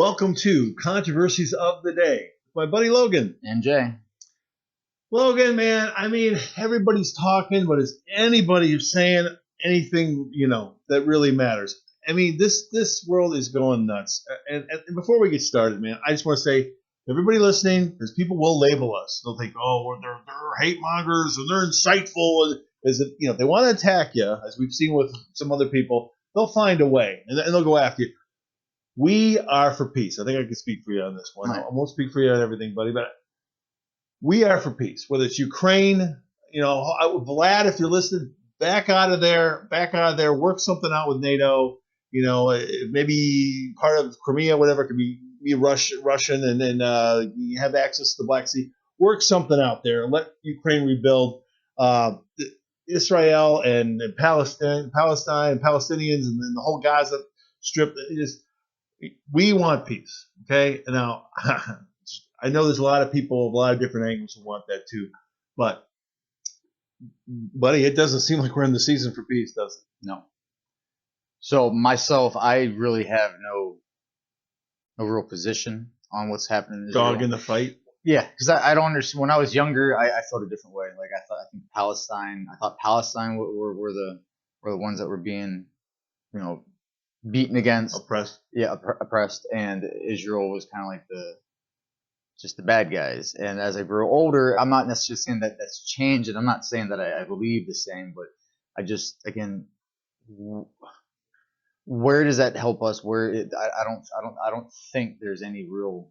Welcome to Controversies of the Day. My buddy Logan. And Jay. Logan, man, I mean, everybody's talking, but is anybody saying anything, that really matters? I mean, this world is going nuts. And before we get started, man, I just want to say, everybody listening, there's people will label us. They'll think, oh, they're hate mongers and they're insightful. If they want to attack you, as we've seen with some other people, they'll find a way and they'll go after you. We are for peace. I think I can speak for you on this one. Right. I won't speak for you on everything, buddy, but we are for peace. Whether it's Ukraine, Vlad, if you're listening, back out of there, work something out with NATO. Maybe part of Crimea, whatever, could be Russian, and then you have access to the Black Sea. Work something out there. Let Ukraine rebuild. Israel and Palestine, Palestinians, and then the whole Gaza Strip. We want peace, okay? Now, I know there's a lot of people of a lot of different angles who want that too, but, buddy, it doesn't seem like we're in the season for peace, does it? No. So myself, I really have no real position on what's happening in Israel. Dog in the fight? Yeah, because I don't understand. When I was younger, I felt a different way. Like I thought Palestine were the ones that were being, beaten against, Oppressed. Yeah, oppressed, and Israel was kind of like just the bad guys. And as I grew older, I'm not necessarily saying that that's changed, and I'm not saying that I believe the same, but I just, again, where does that help us? I don't think there's any real.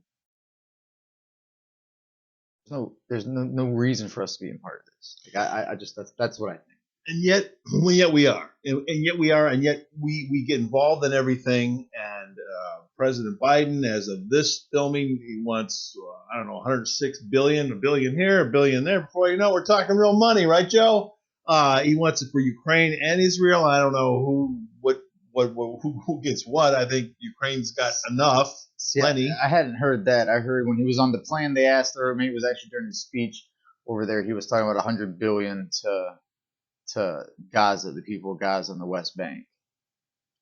There's no reason for us to be a part of this. Like I just that's what I think. And yet we are, and yet we get involved in everything. And President Biden, as of this filming, he wants 106 billion, a billion here, a billion there. Before you know, we're talking real money, right, Joe? He wants it for Ukraine and Israel. I don't know who gets what. I think Ukraine's got enough, plenty. I hadn't heard that. I heard when he was on the plan, they asked, or maybe it was actually during his speech over there, he was talking about 100 billion to Gaza, the people of Gaza on the West Bank,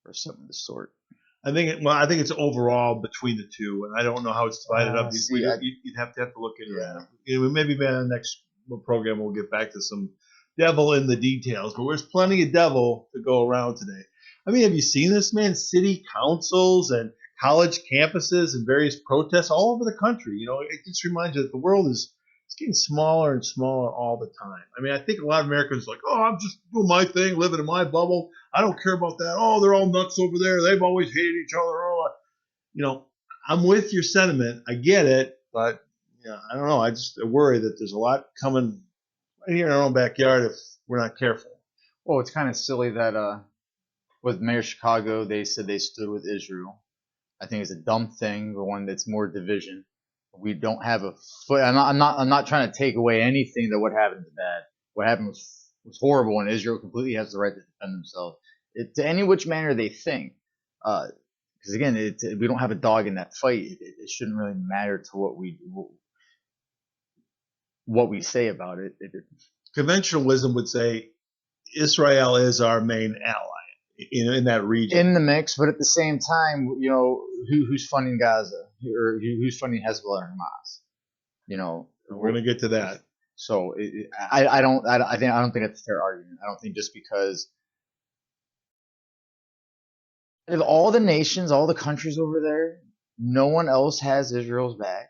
or something of the sort. I think it's overall between the two, and I don't know how it's divided up. You'd have to look into that. Maybe in the next program we'll get back to some devil in the details, but there's plenty of devil to go around today. I mean, have you seen this, man? City councils and college campuses and various protests all over the country. It just reminds you that the world is getting smaller and smaller all the time. I mean, I think a lot of Americans are like, oh, I'm just doing my thing, living in my bubble. I don't care about that. Oh, they're all nuts over there. They've always hated each other. Oh, I'm with your sentiment. I get it, but I don't know. I just worry that there's a lot coming right here in our own backyard if we're not careful. Well, it's kind of silly that with Mayor Chicago, they said they stood with Israel. I think it's a dumb thing, the one that's more division. We don't have a foot. I'm not trying to take away anything that what happened is bad. What happened was horrible, and Israel completely has the right to defend themselves. To any which manner they think, because again, we don't have a dog in that fight. It shouldn't really matter to what we say about it. Conventional wisdom would say Israel is our main ally in that region, in the mix, but at the same time, who's funding Gaza or who's funding Hezbollah or Hamas? We're gonna get to that. So I don't think that's a fair argument. I don't think just because of all the nations, all the countries over there, no one else has Israel's back.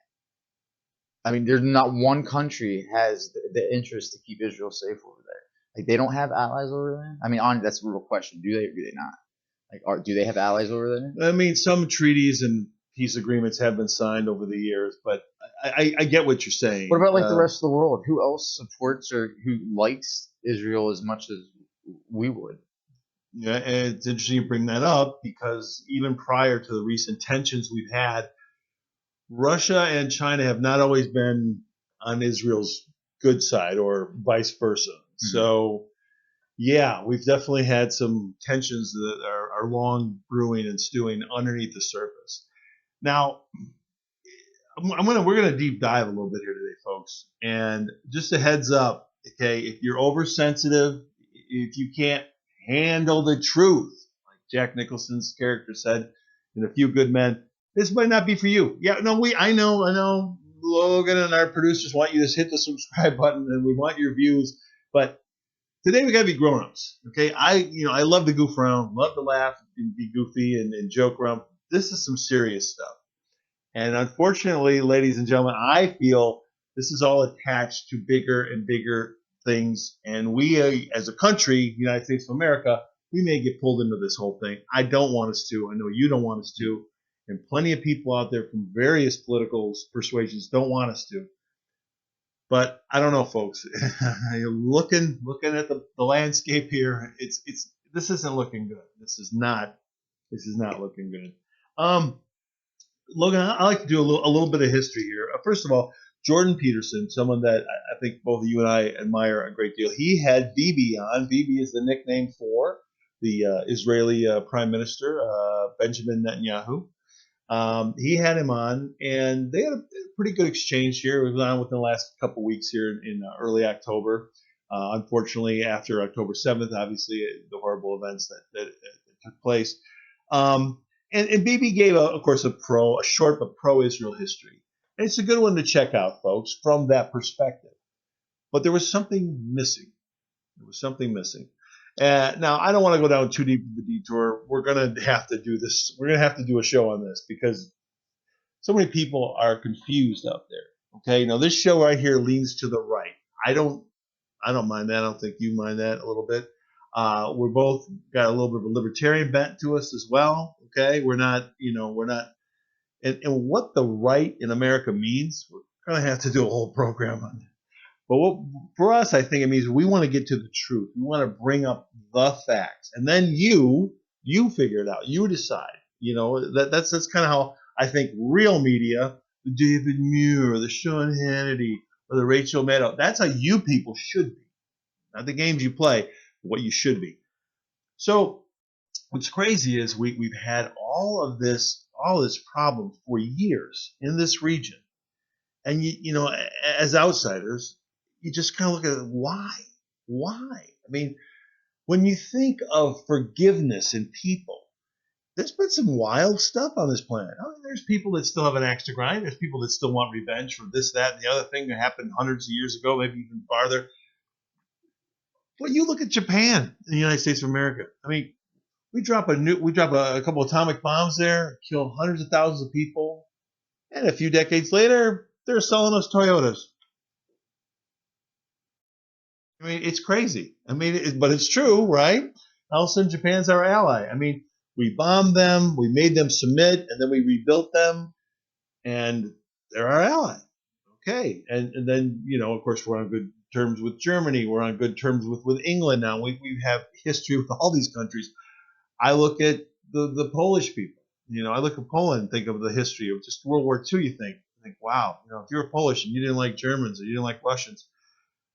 I mean, there's not one country has the interest to keep Israel safe over there. Like, they don't have allies over there? I mean, that's a real question. Do they or do they not? Like, do they have allies over there? I mean, some treaties and peace agreements have been signed over the years, but I get what you're saying. What about, the rest of the world? Who else supports or who likes Israel as much as we would? Yeah, and it's interesting you bring that up because even prior to the recent tensions we've had, Russia and China have not always been on Israel's good side or vice versa. Mm-hmm. So, yeah, we've definitely had some tensions that are long brewing and stewing underneath the surface. Now, we're gonna deep dive a little bit here today, folks. And just a heads up, okay, if you're oversensitive, if you can't handle the truth, like Jack Nicholson's character said in A Few Good Men, this might not be for you. Yeah, no, I know. Logan and our producers want you to hit the subscribe button, and we want your views. But today we got to be grown-ups, okay? I love to goof around, love to laugh and be goofy and joke around. This is some serious stuff. And unfortunately, ladies and gentlemen, I feel this is all attached to bigger and bigger things. And we, as a country, United States of America, we may get pulled into this whole thing. I don't want us to. I know you don't want us to. And plenty of people out there from various political persuasions don't want us to. But I don't know, folks. looking at the landscape here, this isn't looking good. This is not looking good. Logan, I like to do a little bit of history here. First of all, Jordan Peterson, someone that I think both you and I admire a great deal. He had Bibi on. Bibi is the nickname for the Israeli Prime Minister, Benjamin Netanyahu. He had him on, and they had a pretty good exchange here. It was on within the last couple weeks here in early October. Unfortunately, after October 7th, obviously, the horrible events that took place. And Bibi gave, of course, a short but pro-Israel history. And it's a good one to check out, folks, from that perspective. But there was something missing. Now, I don't want to go down too deep in the detour. We're going to have to do this. We're going to have to do a show on this because so many people are confused out there. Okay, now this show right here leans to the right. I don't mind that. I don't think you mind that a little bit. We're both got a little bit of a libertarian bent to us as well. Okay, we're not. And what the right in America means, we're going to have to do a whole program on that. But for us, I think it means we want to get to the truth. We want to bring up the facts, and then you figure it out. You decide. That's kind of how I think real media, the David Muir, the Sean Hannity, or the Rachel Maddow. That's how you people should be. Not the games you play, but what you should be. So what's crazy is we've had all this problem for years in this region, and as outsiders, you just kind of look at it. Why? I mean, when you think of forgiveness in people, there's been some wild stuff on this planet. I mean, there's people that still have an axe to grind. There's people that still want revenge for this, that, and the other thing that happened hundreds of years ago, maybe even farther. But you look at Japan and the United States of America. I mean, we drop a couple atomic bombs there, kill hundreds of thousands of people, and a few decades later, they're selling us Toyotas. I mean, it's crazy. I mean, but it's true, right? All of a sudden, Japan's our ally. I mean, we bombed them, we made them submit, and then we rebuilt them, and they're our ally. Okay, and then of course, we're on good terms with Germany. We're on good terms with England now. We have history with all these countries. I look at the Polish people. I look at Poland and think of the history of just World War II. You think, wow, if you're Polish and you didn't like Germans or you didn't like Russians,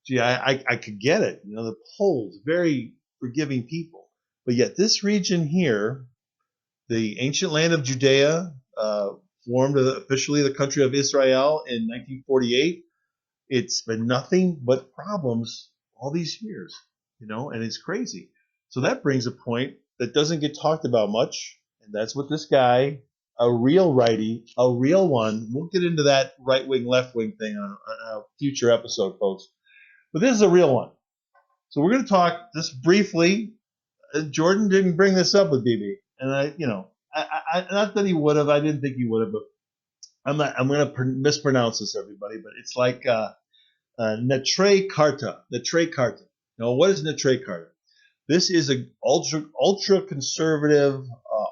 gee, I could get it. The Poles, very forgiving people. But yet this region here, the ancient land of Judea, formed officially the country of Israel in 1948. It's been nothing but problems all these years, and it's crazy. So that brings a point that doesn't get talked about much, and that's what this guy, a real righty, a real one. We'll get into that right wing, left wing thing on a future episode, folks. But this is a real one. So we're going to talk just briefly. Jordan didn't bring this up with Bibi, and I not that he would have. I didn't think he would have, but I'm going to mispronounce this, everybody. But it's like Netrei Karta. Netrei Karta. Now, what is Netrei Karta? This is an ultra conservative,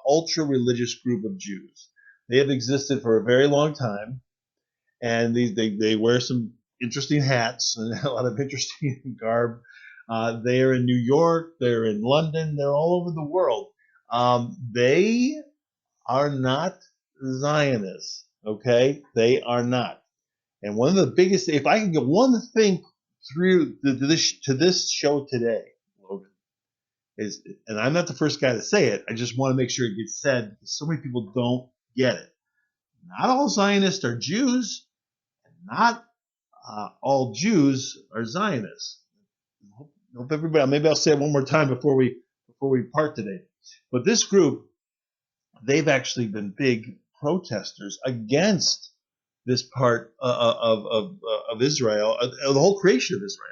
ultra religious group of Jews. They have existed for a very long time, and they wear some interesting hats and a lot of interesting garb. They are in New York. They're in London. They're all over the world. They are not Zionists. Okay, they are not. And one of the biggest, if I can get one thing through to this show today, Logan, is, and I'm not the first guy to say it. I just want to make sure it gets said because so many people don't get it. Not all Zionists are Jews, and not all Jews are Zionists. Hope everybody. Maybe I'll say it one more time before we part today. But this group, they've actually been big protesters against this part of Israel, the whole creation of Israel,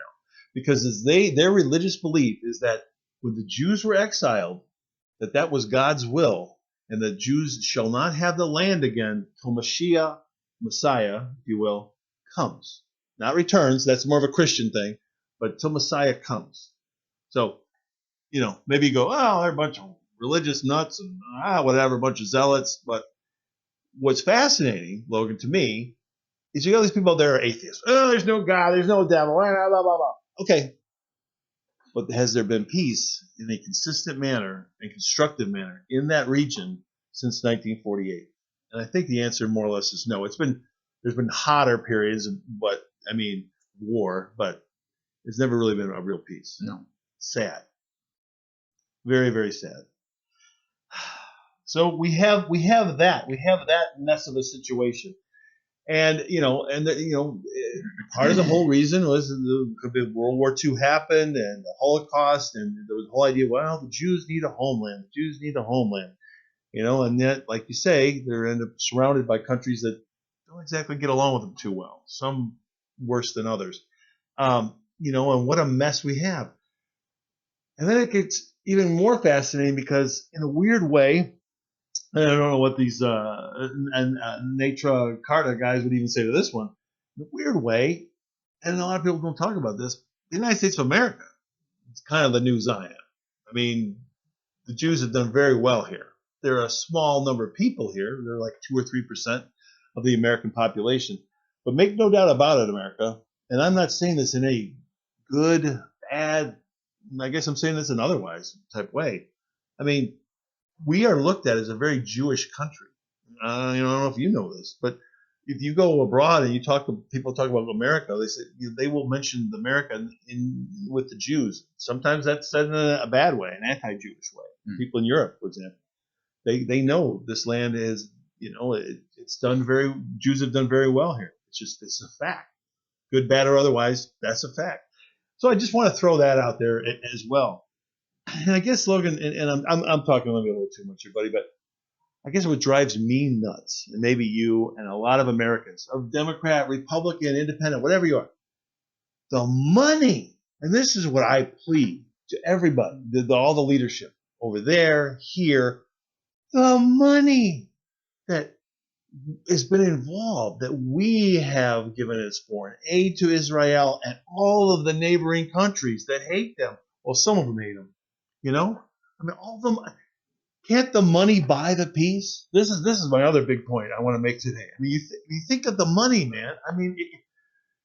because their religious belief is that when the Jews were exiled, that was God's will, and the Jews shall not have the land again till Mashiach, Messiah, if you will, comes. Not returns. That's more of a Christian thing, but till Messiah comes. So, maybe you go, oh, they're a bunch of religious nuts and whatever, a bunch of zealots. But what's fascinating, Logan, to me, is you got these people there are atheists. Oh, there's no God, there's no devil, blah, blah, blah, blah. Okay. But has there been peace in a consistent manner and constructive manner in that region since 1948? And I think the answer more or less is no. There's been hotter periods, but war, but there's never really been a real peace. No. Sad. Very, very sad. So we have that mess of a situation. And part of the whole reason was World War II happened and the Holocaust, and there was the whole idea, well, the Jews need a homeland. The Jews need a homeland. And yet, like you say, they're end up surrounded by countries that don't exactly get along with them too well. Some worse than others. And what a mess we have. And then it gets even more fascinating because, in a weird way, I don't know what these Natra Carta guys would even say to this one. In a weird way, and a lot of people don't talk about this, the United States of America is kind of the new Zion. The Jews have done very well here. There are a small number of people here. They're like 2 or 3% of the American population. But make no doubt about it, America, and I'm not saying this in a good, bad, I guess I'm saying this in otherwise type way. We are looked at as a very Jewish country. I don't know if you know this, but if you go abroad and people talk about America, they say they will mention America with the Jews. Sometimes that's said in a bad way, an anti-Jewish way. People in Europe, for example, they know this land is, Jews have done very well here. It's a fact, good, bad, or otherwise. That's a fact. So I just want to throw that out there as well. And I guess, Logan, and I'm talking maybe a little too much here, buddy, but I guess what drives me nuts, and maybe you and a lot of Americans, of Democrat, Republican, Independent, whatever you are, the money, and this is what I plead to everybody, all the leadership over there, here, the money that has been involved, that we have given as foreign aid to Israel and all of the neighboring countries that hate them. Well, some of them hate them. All of them. Can't the money buy the peace? This is my other big point I want to make today. You think of the money, man.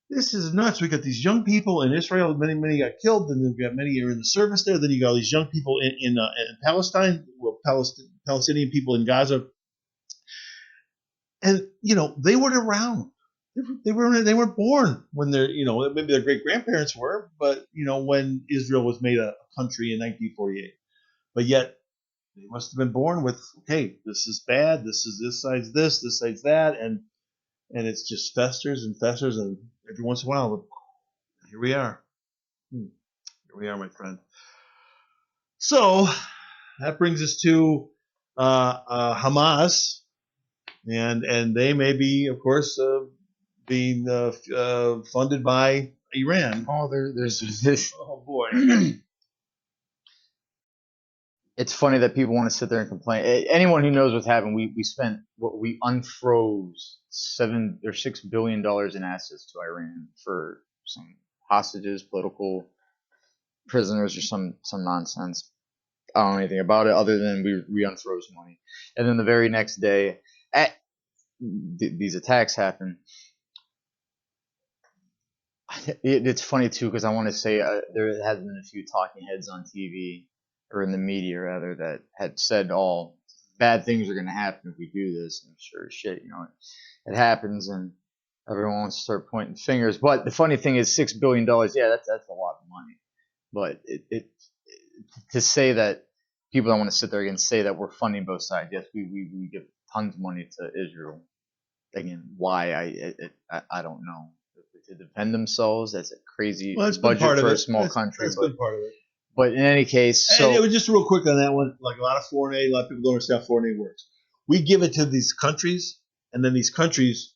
This is nuts. We got these young people in Israel. Many got killed. Then we've got many are in the service there. Then you got all these young people in Palestine. Well, Palestinian people in Gaza. And they weren't around. They weren't born when maybe their great grandparents were, but when Israel was made a country in 1948. But yet they must have been born with, okay, this is bad. This side's this side's that, and it's just festers, and every once in a while, here we are. Here we are, my friend. So that brings us to Hamas, and they may be, of course, being funded by Iran. Oh, there's this. Oh boy. It's funny that people want to sit there and complain. Anyone who knows what's happened, we unfroze $6 billion in assets to Iran for some hostages, political prisoners, or some nonsense. I don't know anything about it other than we unfroze money. And then the very next day, these attacks happen. It's funny too, because I want to say there has been a few talking heads on TV, or in the media rather, that had said all bad things are going to happen if we do this. And sure as shit, it happens, and everyone wants to start pointing fingers. But the funny thing is, $6 billion, yeah, that's a lot of money. But to say that people don't want to sit there and say that we're funding both sides. Yes, we give tons of money to Israel. Again, why I don't know. To defend themselves, that's a crazy budget for a small country. That's been part of it. But in any case, so and it was just real quick on that one. Like a lot of foreign aid, a lot of people don't understand how foreign aid works. we give it to these countries, and then these countries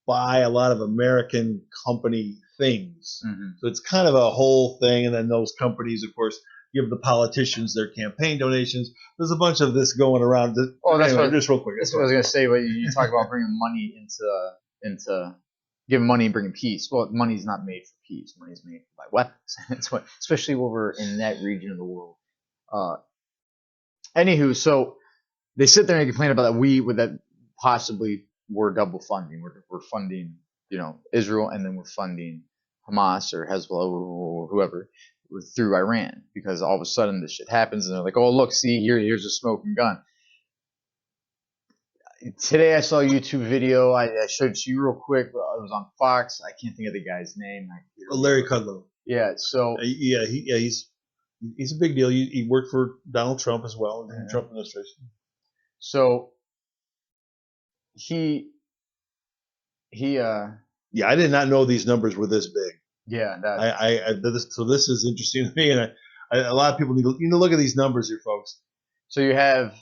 buy a lot of American company things. Mm-hmm. So it's kind of a whole thing, and then those companies, of course, give the politicians their campaign donations. There's a bunch of this going around. Oh, that's anyway, what, just real quick. That's what I was gonna say. But you talk about bringing money into giving money and bringing peace. Well, money's not made for peace. Money's made by weapons. That's what, especially over in that region of the world. Anywho, so they sit there and complain about that possibly we're double funding. We're funding, Israel, and then we're funding Hamas or Hezbollah or whoever through Iran, because all of a sudden this shit happens and they're like, oh, look, see, here's a smoking gun. Today I saw a YouTube video. I showed you real quick. It was on Fox. I can't think of the guy's name. Larry Kudlow. Yeah. So he's a big deal. He worked for Donald Trump as well in the Trump administration. So I did not know these numbers were this big. Yeah, so this is interesting to me, and a lot of people need to look at these numbers here, folks. So you have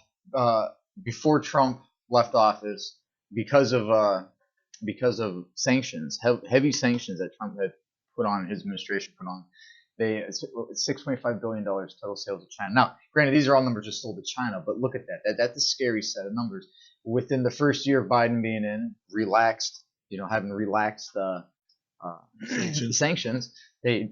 before Trump left office, because of sanctions, heavy sanctions that Trump had put on, his administration put on, it's $6.5 billion total sales to China. Now, granted, these are all numbers just sold to China, but look at that. That's a scary set of numbers. Within the first year of Biden being in, having relaxed sanctions, they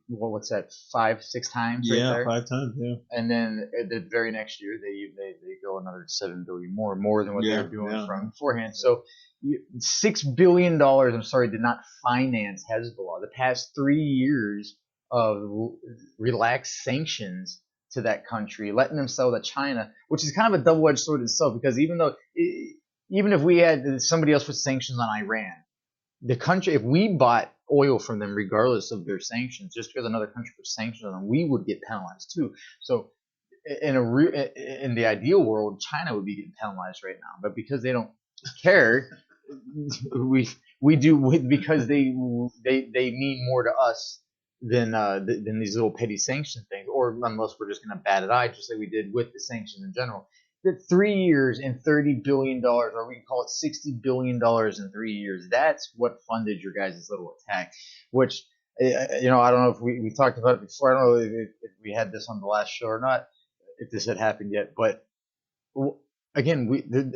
what's that, 5-6 times? Right there? 5 times, yeah. And then the very next year, they go another $7 billion more than what they were doing from beforehand. So $6 billion, did not finance Hezbollah. The past 3 years of relaxed sanctions to that country, letting them sell to China, which is kind of a double-edged sword itself, because even if we had somebody else put sanctions on Iran, the country, if we bought oil from them regardless of their sanctions, just because another country put sanctions on them, we would get penalized too. So in the ideal world, China would be getting penalized right now, but because they don't care, we do, because they mean more to us than these little petty sanction things, or unless we're just going to bat an eye, just like we did with the sanctions in general. That 3 years and $30 billion, or we can call it $60 billion in 3 years, that's what funded your guys' little attack, which, I don't know if we talked about it before. I don't know if we had this on the last show or not, if this had happened yet, but again,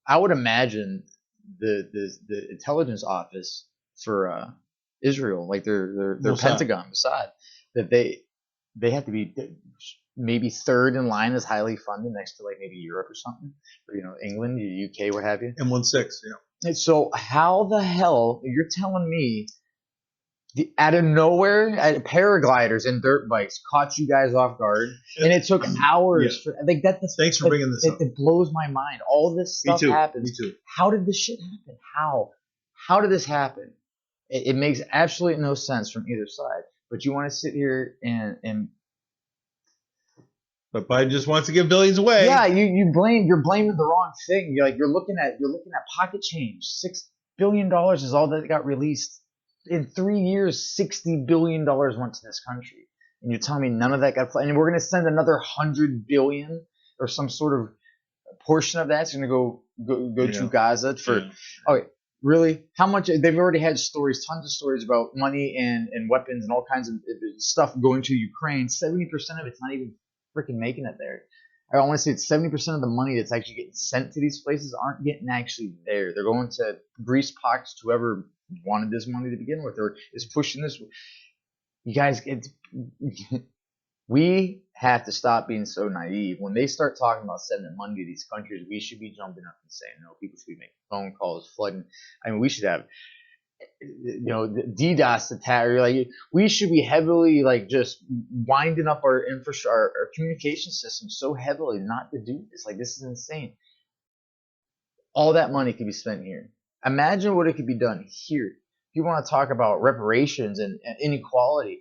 I would imagine the intelligence office for Israel, like their Pentagon, Mossad, that they have to be maybe third in line as highly funded, next to like maybe Europe or something, or England, UK, what have you. M16, yeah. And so how the hell you're telling me out of nowhere, paragliders and dirt bikes caught you guys off guard, and it took hours for Thanks for bringing this up. It blows my mind. All this stuff happens. Me too. How did this shit happen? How did this happen? It makes absolutely no sense from either side. But you want to sit here and but Biden just wants to give billions away. Yeah, you're blaming the wrong thing. You're looking at pocket change. $6 billion is all that got released. In 3 years, $60 billion went to this country, and you're telling me none of that got. And we're going to send another $100 billion or some sort of portion of that's going to go to Gaza for. Yeah. Okay, really? How much? They've already had stories, tons of stories about money and weapons and all kinds of stuff going to Ukraine. 70% of it's not even freaking making it there. I want to say it's 70% of the money that's actually getting sent to these places aren't getting actually there. They're going to grease pockets to whoever wanted this money to begin with, or is pushing this. You guys, we have to stop being so naive. When they start talking about sending money to these countries, we should be jumping up and saying no. People should be making phone calls, flooding. I mean, we should have, the DDoS attack. Or we should be heavily just winding up our infrastructure, our communication system so heavily not to do this. This is insane. All that money could be spent here. Imagine what it could be done here. If you want to talk about reparations and inequality,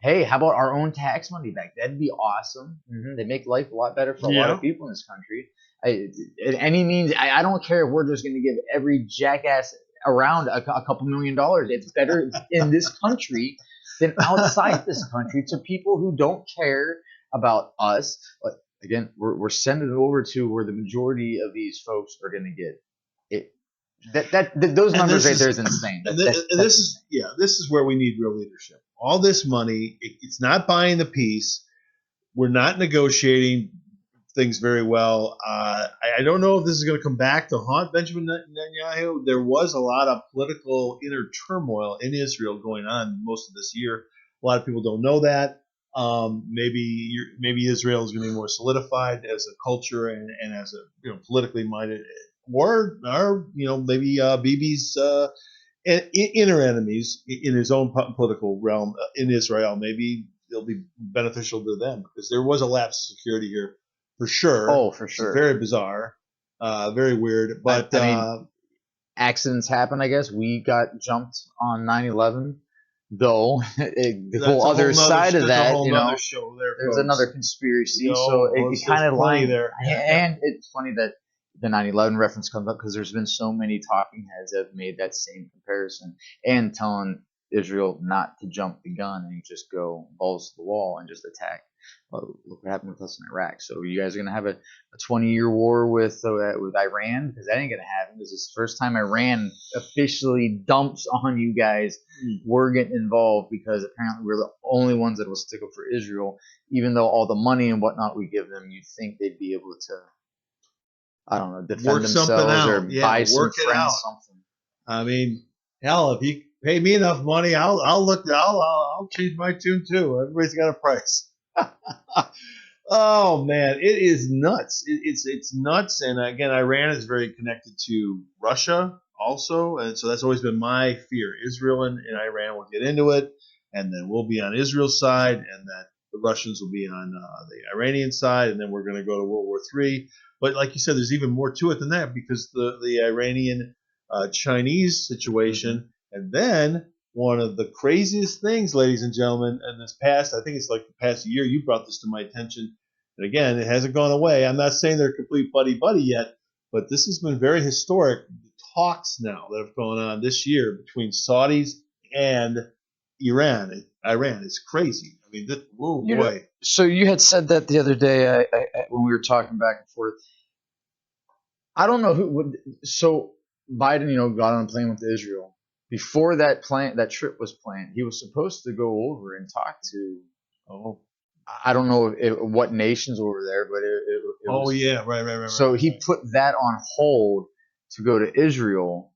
hey, how about our own tax money back? That'd be awesome. Mm-hmm. They make life a lot better for a lot of people in this country. In any means, I don't care if we're just going to give every jackass around a couple $1 million. It's better in this country than outside this country to people who don't care about us. again, we're sending it over to where the majority of these folks are going to get it. Those numbers right there is insane. This is where we need real leadership. All this money, it's not buying the peace. We're not negotiating things very well. I don't know if this is going to come back to haunt Benjamin Netanyahu. There was a lot of political inner turmoil in Israel going on most of this year. A lot of people don't know that. Maybe Israel is going to be more solidified as a culture and as a politically minded, or maybe Bibi's inner enemies in his own political realm in Israel. Maybe it'll be beneficial to them because there was a lapse of security here. For sure. Oh, for sure. It's very bizarre, very weird. But I mean, accidents happen. I guess we got jumped on 9/11, though. The whole other side of that, there's another conspiracy. So it kind of lines there. And it's funny that the 9/11 reference comes up because there's been so many talking heads that have made that same comparison and telling Israel not to jump the gun and just go balls to the wall and just attack. Well, look what happened with us in Iraq. So you guys are gonna have a 20-year war with Iran, because that ain't gonna happen. This is the first time Iran officially dumps on you guys. We're getting involved because apparently we're the only ones that will stick up for Israel, even though all the money and whatnot we give them, you'd think they'd be able to, I don't know, defend themselves or buy some friends something. I mean, hell, if you pay me enough money, I'll change my tune too. Everybody's got a price. Oh man, it is nuts. It's nuts. And again, Iran is very connected to Russia also, and so that's always been my fear. Israel and Iran will get into it, and then we'll be on Israel's side, and that the Russians will be on the Iranian side, and then we're going to go to World War III. But like you said, there's even more to it than that, because the Iranian Chinese situation, and then one of the craziest things, ladies and gentlemen, in this past, I think it's like the past year, you brought this to my attention. And again, it hasn't gone away. I'm not saying they're complete buddy-buddy yet, but this has been very historic. The talks now that have gone on this year between Saudis and Iran. It's crazy. I mean, boy. So you had said that the other day when we were talking back and forth. I don't know who would. So Biden, got on a plane with Israel. Before that trip was planned, he was supposed to go over and talk to, I don't know what nations over there, but it was, right. So he put that on hold to go to Israel.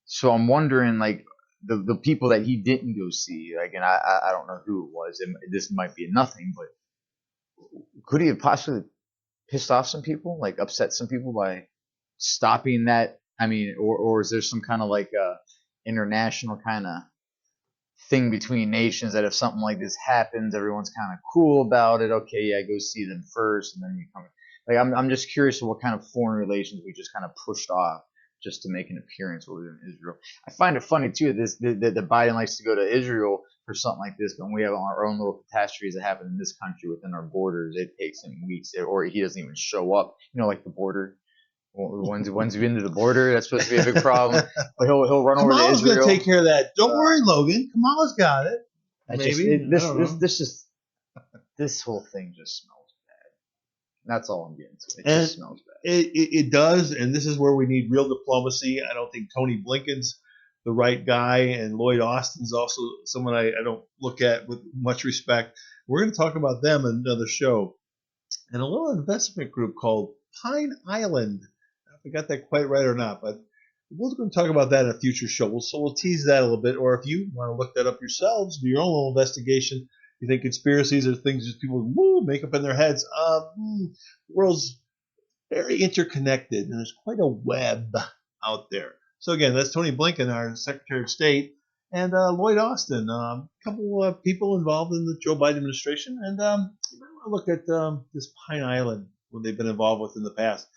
So I'm wondering, like, the people that he didn't go see, like, and I don't know who it was. This might be nothing, but could he have possibly pissed off some people, like upset some people by stopping that? I mean, or is there some kind of like international kind of thing between nations that if something like this happens, everyone's kind of cool about it? Okay, yeah, go see them first, and then you come. Like, I'm just curious of what kind of foreign relations we just kind of pushed off just to make an appearance over in Israel. I find it funny too that Biden likes to go to Israel for something like this, but when we have our own little catastrophes that happen in this country within our borders, it takes him weeks, or he doesn't even show up. Like the border. Once you've been to the border, that's supposed to be a big problem. But he'll run over to Israel. Kamala's going to take care of that. Don't worry, Logan. Kamala's got it. This whole thing just smells bad. That's all I'm getting to. It just smells bad. It does, and this is where we need real diplomacy. I don't think Tony Blinken's the right guy, and Lloyd Austin's also someone I don't look at with much respect. We're going to talk about them in another show. And a little investment group called Pine Island. I got that quite right or not, but we're going to talk about that in a future show. So we'll tease that a little bit, or if you want to look that up yourselves, do your own little investigation. You think conspiracies are things that people make up in their heads. The world's very interconnected, and there's quite a web out there. So again, that's Tony Blinken, our Secretary of State, and Lloyd Austin, a couple of people involved in the Joe Biden administration, and you might want to look at this Pine Island, what they've been involved with in the past.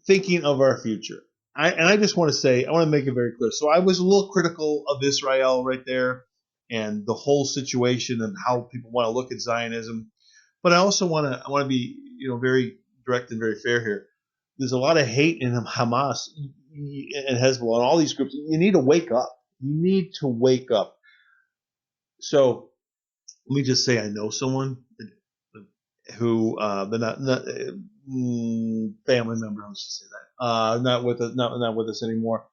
Thinking of our future. I just want to say, I want to make it very clear. So I was a little critical of Israel right there and the whole situation and how people want to look at Zionism. But I also want to be, very direct and very fair here. There's a lot of hate in Hamas and Hezbollah and all these groups. You need to wake up. You need to wake up. So let me just say, I know someone who they're not family member. Let's just say that not with us anymore.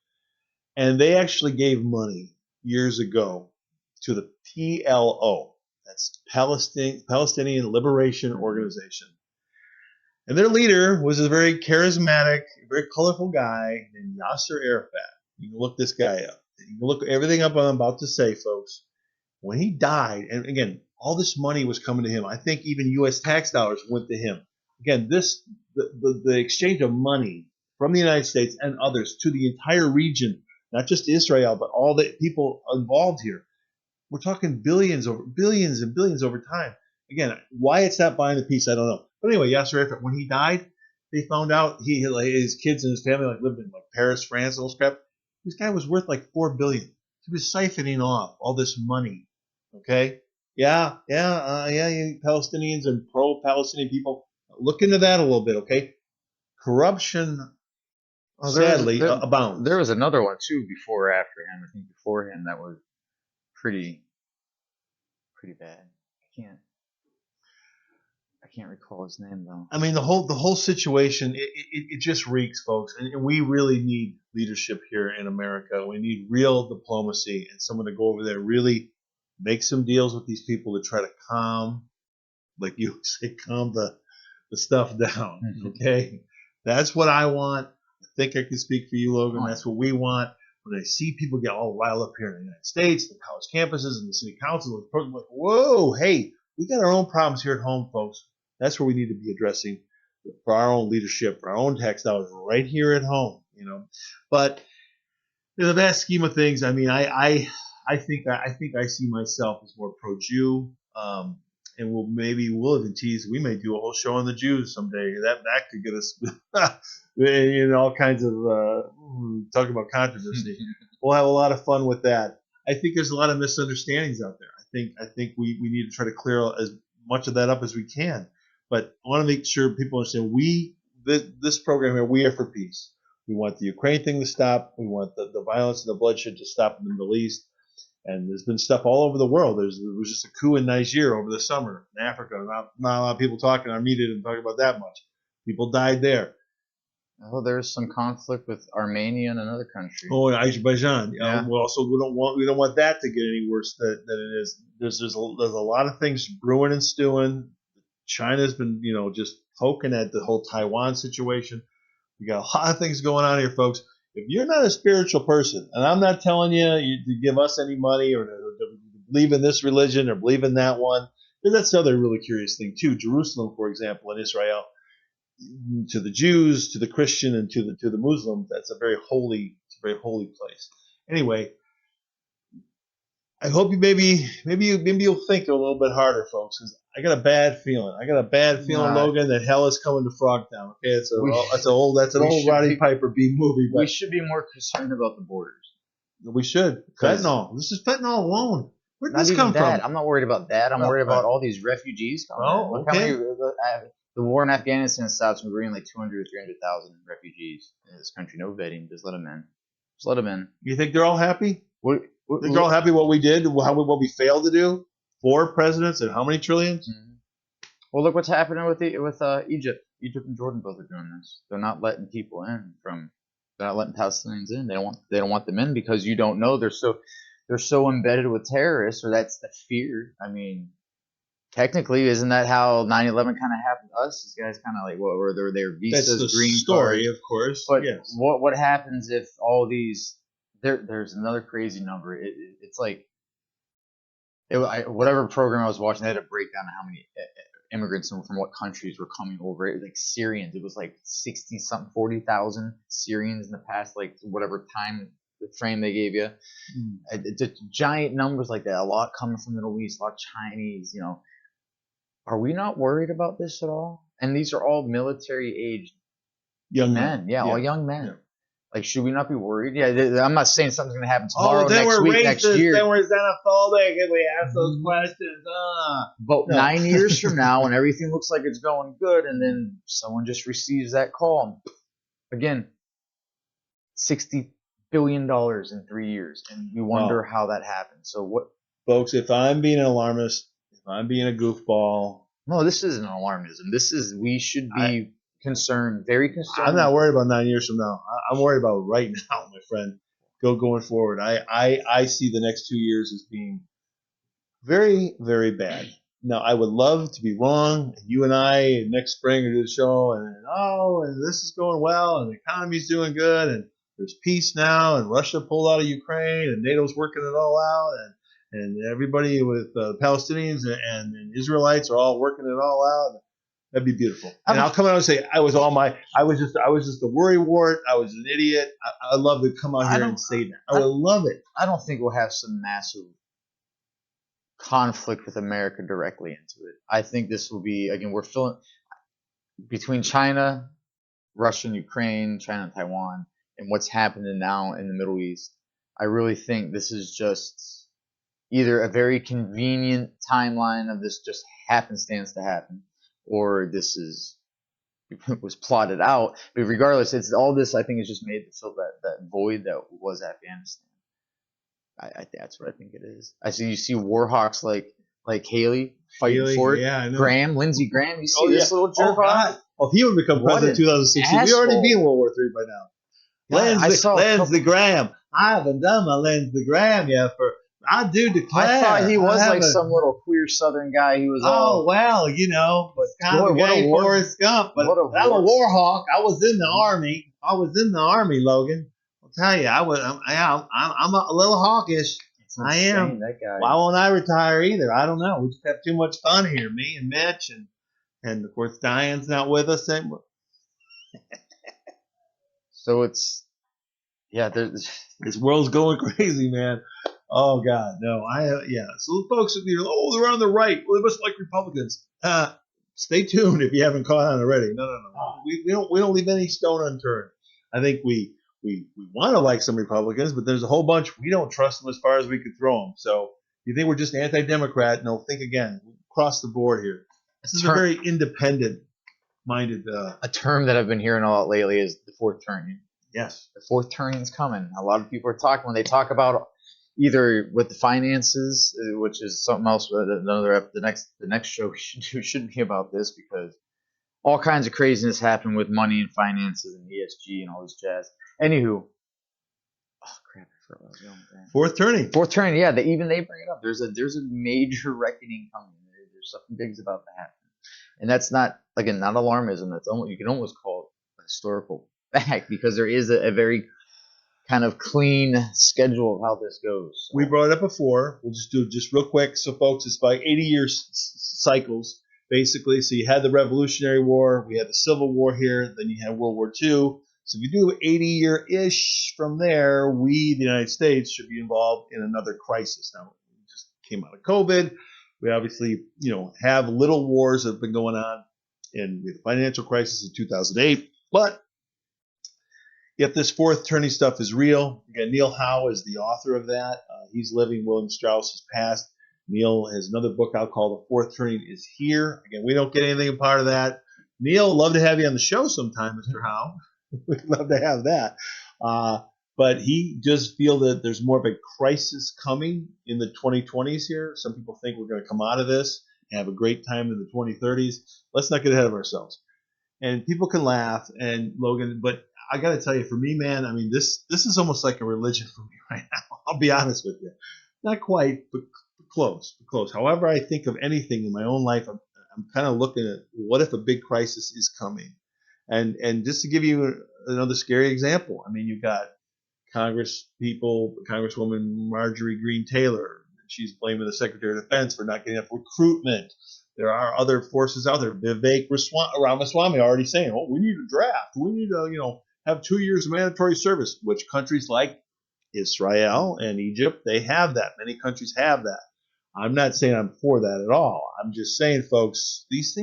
And they actually gave money years ago to the PLO. That's Palestinian Liberation Organization. And their leader was a very charismatic, very colorful guy named Yasser Arafat. You can look this guy up. You can look everything up I'm about to say, folks. When he died, and again, all this money was coming to him. I think even U.S. tax dollars went to him. Again, the exchange of money from the United States and others to the entire region, not just Israel, but all the people involved here. We're talking billions and billions over time. Again, why it's not buying the peace, I don't know. But anyway, Yasser Arafat, when he died, they found out his kids and his family lived in Paris, France, all this crap. This guy was worth like $4 billion. He was siphoning off all this money. Okay, you Palestinians and pro-Palestinian people, look into that a little bit. Okay, corruption sadly abounds. There was another one too before or after him. I think before him that was pretty bad. I can't recall his name though. I mean, the whole situation, it just reeks, folks, and we really need leadership here in America. We need real diplomacy and someone to go over there, really make some deals with these people to try to calm, like you say, calm the stuff down. Okay, that's what I want. I think I can speak for you, Logan. That's what we want. When I see people get all riled up here in the United States, the college campuses and the city councils, I'm like, whoa, hey, we got our own problems here at home, folks. That's where we need to be addressing for our own leadership, for our own tax dollars, right here at home. But in the vast scheme of things, I mean, I think I see myself as more pro-Jew, and we'll even tease. We may do a whole show on the Jews someday. That could get us in all kinds of talking about controversy. We'll have a lot of fun with that. I think there's a lot of misunderstandings out there. I think we need to try to clear as much of that up as we can. But I want to make sure people understand this program here, we are for peace. We want the Ukraine thing to stop. We want the violence and the bloodshed to stop in the Middle East. And there's been stuff all over the world. There was just a coup in Niger over the summer in Africa. Not a lot of people talking. Our media didn't talk about that much. People died there. Oh, there's some conflict with Armenia and another country. Oh, and Azerbaijan. Yeah. Well, so we don't want that to get any worse than it is. There's a lot of things brewing and stewing. China's been just poking at the whole Taiwan situation. We got a lot of things going on here, folks. If you're not a spiritual person, and I'm not telling you to give us any money or to believe in this religion or believe in that one, because that's the other really curious thing too. Jerusalem, for example, in Israel, to the Jews, to the Christian, and to the Muslims, that's a very holy place. Anyway, I hope you maybe you'll think a little bit harder, folks. Cause I got a bad feeling. Logan, that hell is coming to Frogtown. Okay, that's an old Roddy Piper B movie. But we should be more concerned about the borders. We should. Fentanyl. This is fentanyl alone. Where did this come from? I'm not worried about that. I'm worried about all these refugees coming. Oh, okay. The war in Afghanistan stops from bringing like 200 or 300,000 refugees in this country. No vetting. Just let them in. You think they're all happy? They're all happy what we did, what we failed to do? 4 presidents and how many trillions? Mm-hmm. Well, look what's happening with Egypt. Egypt and Jordan both are doing this. They're not letting people in they're not letting Palestinians in. They don't want them in because you don't know they're so embedded with terrorists, or that's the fear. I mean, technically, isn't that how 9/11 kind of happened to us? These guys kind of like were their visas, that's the green story, cards. Of course. But yes. What happens if all these there's another crazy number. It's like whatever program I was watching, they had a breakdown of how many immigrants from what countries were coming over. It was like Syrians. It was like 60-something, 40,000 Syrians in the past, like whatever time frame they gave you. It's giant numbers like that. A lot coming from the Middle East, a lot Chinese. Are we not worried about this at all? And these are all military-aged young men. Yeah, all young men. Yeah. Like, should we not be worried? Yeah, I'm not saying something's going to happen tomorrow, next week, next year. Then we're xenophobic if we ask those questions. But 9 years from now, when everything looks like it's going good, and then someone just receives that call, again, $60 billion in 3 years, and you wonder how that happened. So what, folks? If I'm being an alarmist, if I'm being a goofball, No, this isn't alarmism. We should be concerned, very concerned. I'm not worried about 9 years from now. I'm worried about right now, my friend. Going forward. I see the next 2 years as being very, very bad. Now, I would love to be wrong. You and I next spring do the show, and this is going well, and the economy's doing good, and there's peace now, and Russia pulled out of Ukraine, and NATO's working it all out, and everybody with Palestinians and Israelites are all working it all out. That'd be beautiful. And I'll come out and say I was just a worrywart. I was an idiot. I love to come out here and say that. I would love it. I don't think we'll have some massive conflict with America directly into it. I think this will be, again, we're feeling between China, Russia and Ukraine, China and Taiwan, and what's happening now in the Middle East. I really think this is just either a very convenient timeline of this just happenstance to happen, or this was plotted out. But regardless, it's all this, I think, is just made to fill that void that was Afghanistan. That's what I think it is. You see Warhawks like Haley fighting for it. Yeah, I know. Lindsey Graham. You see this little jerk off? Oh, he would become president in 2016. We'd already be in World War III by now. Lindsey Graham. I haven't done my Lindsey Graham yet. I do declare. I thought he was like some little queer Southern guy. He was but kind of gay Forrest Gump. But I'm a Warhawk. I was in the army. Logan. Tell you, I'm a little hawkish. I am. That guy. Why won't I retire either? I don't know. We just have too much fun here, me and Mitch, and of course Diane's not with us anymore. So it's this world's going crazy, man. Oh God, no. So folks, they're on the right. Well, they must like Republicans. Stay tuned if you haven't caught on already. No. We don't leave any stone unturned. I think we want to like some Republicans, but there's a whole bunch we don't trust them as far as we could throw them. So you think we're just anti-Democrat? No, think again. Across the board here. This is a very independent-minded. A term that I've been hearing a lot lately is the fourth turning. Yes, the fourth turning is coming. A lot of people are talking when they talk about either with the finances, which is something else. The next show we should do shouldn't be about this because all kinds of craziness happen with money and finances and ESG and all this jazz. Anywho, oh crap! I forgot what I was going with that. Fourth turning. Yeah, they bring it up. There's a major reckoning coming. There's something big's about to happen, and that's not alarmism. That's you can almost call it a historical fact because there is a very kind of clean schedule of how this goes. So. We brought it up before. We'll just do it real quick. So, folks, it's like 80-year cycles, basically. So you had the Revolutionary War. We had the Civil War here. Then you had World War II. So if you do 80-year-ish from there, we, the United States, should be involved in another crisis. Now, we just came out of COVID. We obviously, have little wars that have been going on. And we had the financial crisis in 2008. But if this fourth turning stuff is real, again, Neil Howe is the author of that. He's living. William Strauss has passed. Neil has another book out called The Fourth Turning is Here. Again, we don't get anything a part of that. Neil, love to have you on the show sometime, Mr. Howe. We'd love to have that. But he just feels that there's more of a crisis coming in the 2020s here. Some people think we're going to come out of this and have a great time in the 2030s. Let's not get ahead of ourselves. And people can laugh, and Logan, but I got to tell you, for me, man, I mean, this is almost like a religion for me right now. I'll be honest with you. Not quite, but close. However I think of anything in my own life, I'm kind of looking at what if a big crisis is coming. And just to give you another scary example, I mean, you've got Congresswoman Marjorie Greene Taylor. She's blaming the Secretary of Defense for not getting enough recruitment. There are other forces out there. Vivek Ramaswamy already saying, "Oh, we need a draft. We need to, have 2 years of mandatory service." Which countries like Israel and Egypt, they have that. Many countries have that. I'm not saying I'm for that at all. I'm just saying, folks, these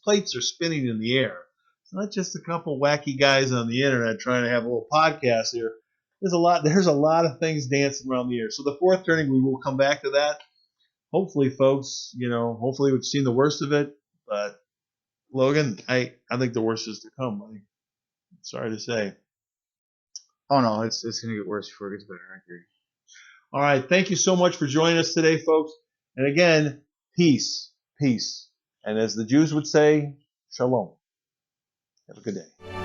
plates are spinning in the air. It's not just a couple wacky guys on the internet trying to have a little podcast here. There's a lot of things dancing around the air. So the fourth turning, we will come back to that. Hopefully, folks, hopefully we've seen the worst of it. But Logan, I think the worst is to come. I'm sorry to say. Oh no, it's gonna get worse before it gets better. I agree. All right, thank you so much for joining us today, folks. And again, peace. And as the Jews would say, shalom. Have a good day.